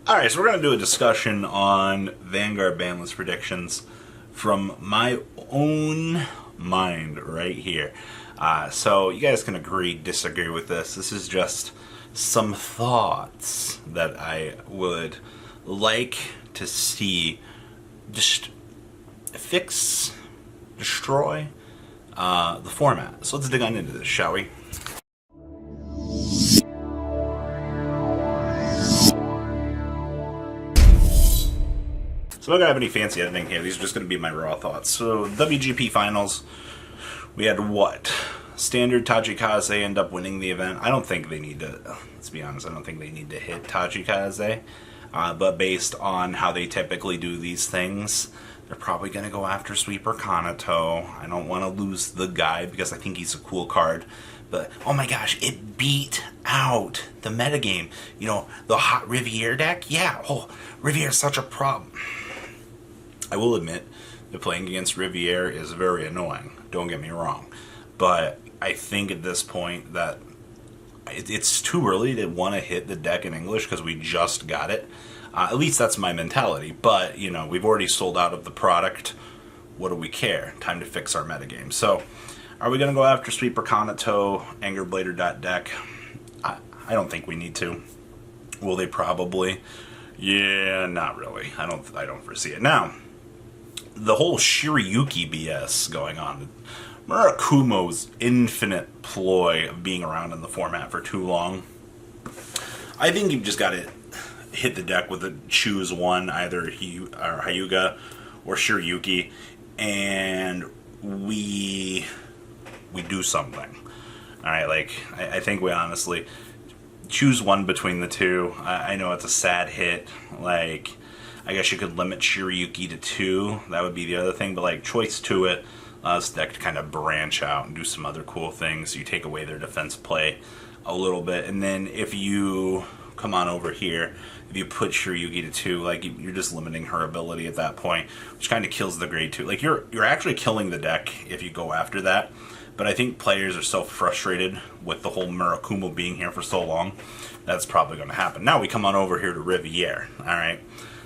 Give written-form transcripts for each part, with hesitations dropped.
Alright, so we're going to do a discussion on Vanguard banlist predictions from my own mind right here. So you guys can agree, disagree with this. This is just some thoughts that I would like to see just fix, destroy the format. So let's dig on into this, shall we? So I don't have any fancy editing here. These are just going to be my raw thoughts. So WGP Finals, we had what? Standard Tachikaze end up winning the event. I don't think they need to, let's be honest, I don't think they need to hit Tachikaze. But based on how they typically do these things, they're probably going to go after Sweeper Kanato. I don't want to lose the guy because I think he's a cool card. But, oh my gosh, it beat out the metagame. You know, the hot Riviere deck? Yeah, oh, Riviere is such a problem. I will admit that playing against Riviere is very annoying. Don't get me wrong. But I think at this point that it's too early to want to hit the deck in English because we just got it. At least that's my mentality. But, you know, we've already sold out of the product. What do we care? Time to fix our metagame. So, are we going to go after Sweeper Kanato, Angerblader.deck? I don't think we need to. Will they probably? Yeah, not really. I don't foresee it. Now, the whole Shirayuki BS going on. Murakumo's infinite ploy of being around in the format for too long. I think you've just got to hit the deck with a choose one, either Hyuga or Shirayuki, and we do something. Alright, like, I think we honestly choose one between the two. I know it's a sad hit. Like, I guess you could limit Shirayuki to 2. That would be the other thing. But, like, choice to it allows the deck to kind of branch out and do some other cool things. You take away their defense play a little bit. And then if you come on over here, if you put Shirayuki to 2, like, you're just limiting her ability at that point, which kind of kills the grade 2. Like, you're actually killing the deck if you go after that. But I think players are so frustrated with the whole Murakumo being here for so long, that's probably going to happen. Now we come on over here to Riviere, alright?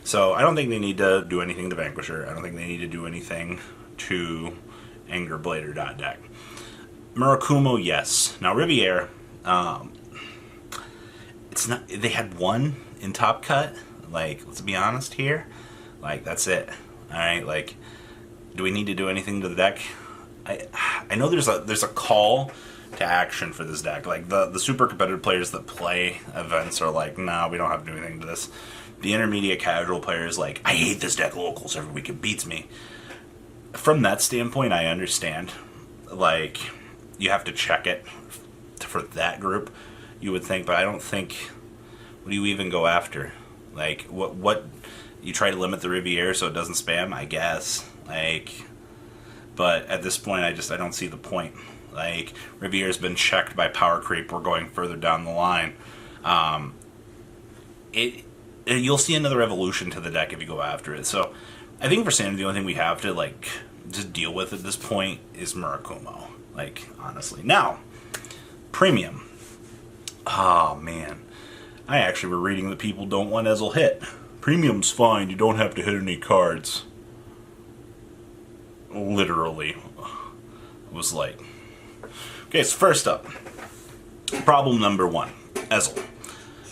So I don't think they need to do anything to vanquish her. I don't think they need to do anything to Angerblader.deck. Murakumo, yes. Now Riviere, it's not. They had one in Top Cut. Like, let's be honest here. Like, that's it. Alright, like, do we need to do anything to the deck? I know there's a call to action for this deck. Like, the super competitive players that play events are like, nah, we don't have to do anything to this. The intermediate casual players like, I hate this deck locals every week, it beats me. From that standpoint, I understand. Like, you have to check it for that group, you would think, but I don't think, what do you even go after? Like, what you try to limit the Riviere so it doesn't spam, I guess. Like, but at this point, I don't see the point. Like, Riviere's been checked by power creep. We're going further down the line. You'll see another evolution to the deck if you go after it. So, I think for Sanity, the only thing we have to, like, just deal with at this point is Murakumo. Like, honestly. Now, Premium. Oh, man. I actually were reading that people don't want Ezel hit. Premium's fine. You don't have to hit any cards. Literally. It was like... Okay, so first up. Problem number 1. Ezel.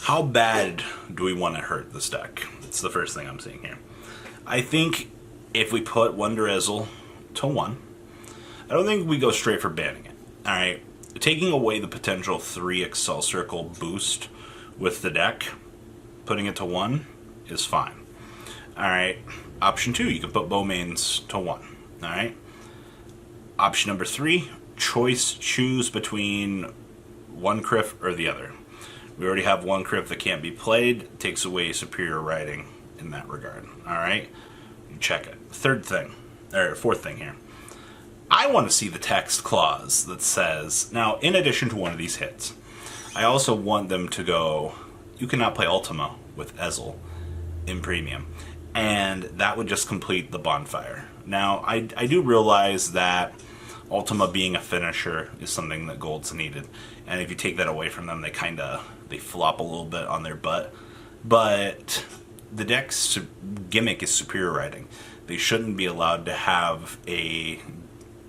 How bad do we want to hurt this deck? That's the first thing I'm seeing here. I think if we put Wonder Ezel to 1, I don't think we go straight for banning it. Alright, taking away the potential 3 Excel Circle boost with the deck, putting it to 1 is fine. Alright, option 2, you can put Bowmains to 1. Alright, option number 3, choose between one Criff or the other. We already have one Criff that can't be played. It takes away superior writing in that regard. Alright? You check it. Fourth thing here. I want to see the text clause that says, now, in addition to one of these hits, I also want them to go, you cannot play Ultima with Ezel in Premium. And that would just complete the bonfire. Now, I do realize that Ultima being a finisher is something that Gold's needed. And if you take that away from them, they flop a little bit on their butt. But the deck's gimmick is superior riding. They shouldn't be allowed to have a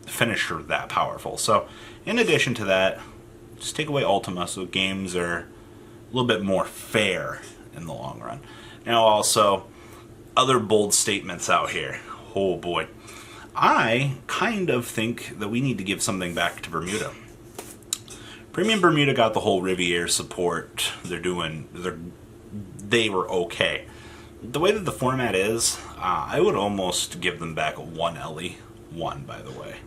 finisher that powerful. So, in addition to that, just take away Ultima so games are a little bit more fair in the long run. Now, also, other bold statements out here. Oh boy. I kind of think that we need to give something back to Bermuda. Premium Bermuda got the whole Riviere support. They were okay. The way that the format is, I would almost give them back one Ellie, one by the way,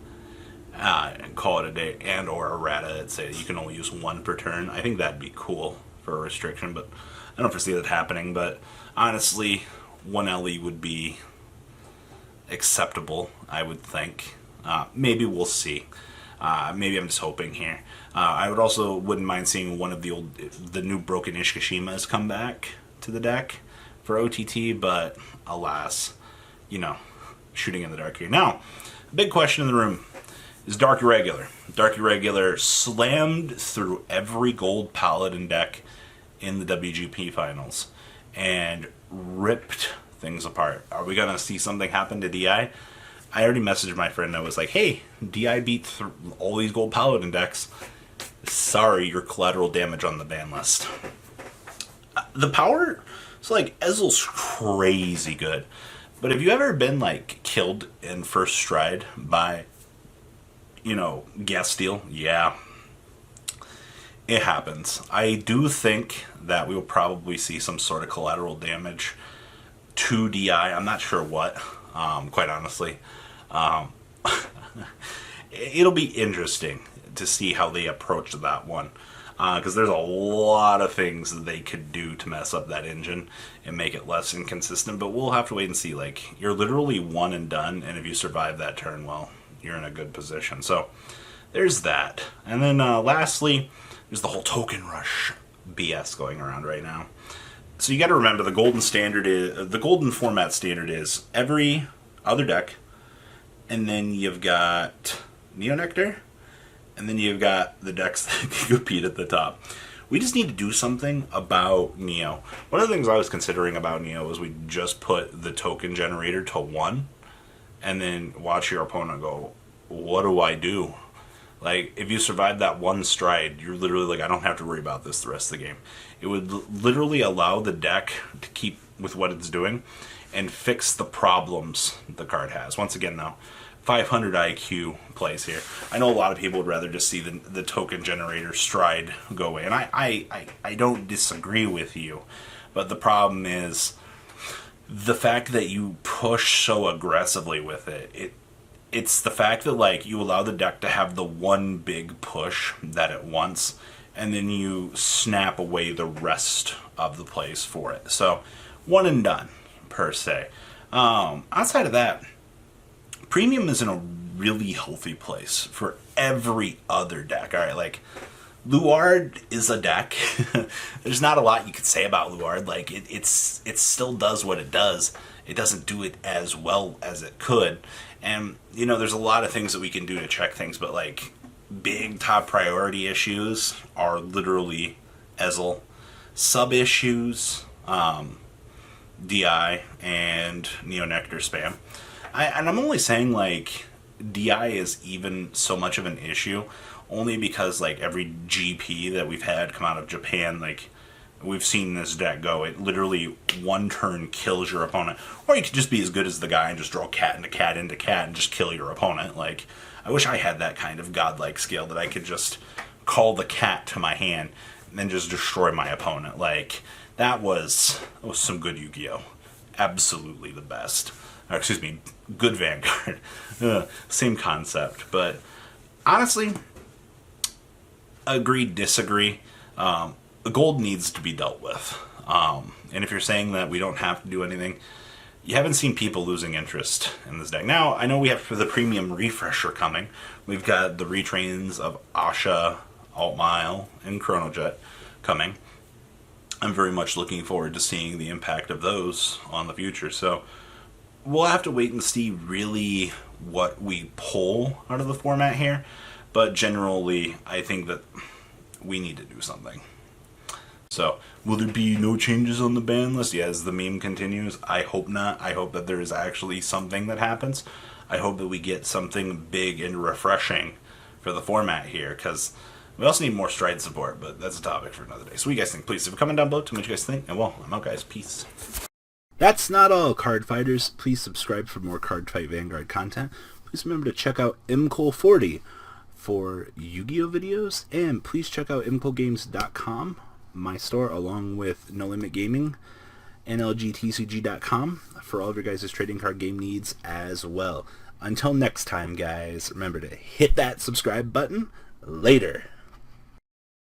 and call it a day, and or errata that say you can only use one per turn. I think that'd be cool for a restriction, but I don't foresee that happening. But honestly, one Ellie would be acceptable, I would think. Maybe we'll see. Maybe I'm just hoping here. I wouldn't mind seeing one of the new broken Ishikishimas come back to the deck for OTT, but alas, shooting in the dark here. Now, big question in the room is Dark Irregular. Dark Irregular slammed through every gold Paladin deck in the WGP finals and ripped things apart. Are we going to see something happen to DI? I already messaged my friend. I was like, hey, DI beat all these gold Paladin decks. Sorry, your collateral damage on the ban list. The power, so like, Ezel's crazy good. But have you ever been, like, killed in first stride by, gas steel? Yeah. It happens. I do think that we will probably see some sort of collateral damage to DI. I'm not sure what, quite honestly. It'll be interesting to see how they approach that one, because there's a lot of things that they could do to mess up that engine and make it less inconsistent, but we'll have to wait and see. Like, you're literally one and done, and if you survive that turn, well, you're in a good position. So there's that. And then lastly, there's the whole token rush BS going around right now. So you got to remember, the golden format standard is every other deck, and then you've got Neo Nectar, and then you've got the decks that can compete at the top. We just need to do something about Neo. One of the things I was considering about Neo is we just put the token generator to 1, and then watch your opponent go, what do I do? Like, if you survive that one stride, you're literally like, I don't have to worry about this the rest of the game. It would literally allow the deck to keep with what it's doing and fix the problems the card has. Once again, though, 500 IQ plays here. I know a lot of people would rather just see the token generator stride go away, and I don't disagree with you, but the problem is the fact that you push so aggressively with it. It's the fact that, like, you allow the deck to have the one big push that it wants, and then you snap away the rest of the plays for it. So, one and done, per se. Outside of that, Premium is in a really healthy place for every other deck. Alright, like, Luard is a deck. There's not a lot you could say about Luard. Like, it still does what it does. It doesn't do it as well as it could. And, there's a lot of things that we can do to check things, but, like, big top priority issues are literally Ezel. Sub-issues, DI, and Neo Nectar spam. And I'm only saying, like, DI is even so much of an issue only because, like, every GP that we've had come out of Japan, like, we've seen this deck go. It literally one turn kills your opponent. Or you could just be as good as the guy and just draw cat into cat into cat and just kill your opponent. Like, I wish I had that kind of godlike skill that I could just call the cat to my hand and then just destroy my opponent. Like, that was some good Yu-Gi-Oh! Absolutely the best. Or, excuse me, good Vanguard. Same concept. But honestly, agree, disagree. The gold needs to be dealt with. And if you're saying that we don't have to do anything, you haven't seen people losing interest in this deck. Now, I know we have the premium refresher coming. We've got the retrains of Asha, Altmile, and Chronojet coming. I'm very much looking forward to seeing the impact of those on the future. So we'll have to wait and see really what we pull out of the format here. But generally, I think that we need to do something. So, will there be no changes on the ban list? Yeah, as the meme continues, I hope not. I hope that there is actually something that happens. I hope that we get something big and refreshing for the format here, because we also need more stride support, but that's a topic for another day. So what do you guys think? Please, if you comment down below, tell me what you guys think. And well, I'm out, guys. Peace. That's not all, card fighters. Please subscribe for more Cardfight Vanguard content. Please remember to check out MCole40 for Yu-Gi-Oh videos, and please check out mcolegames.com, my store, along with No Limit Gaming, nlgtcg.com for all of your guys' trading card game needs as well. Until next time, guys, remember to hit that subscribe button. Later.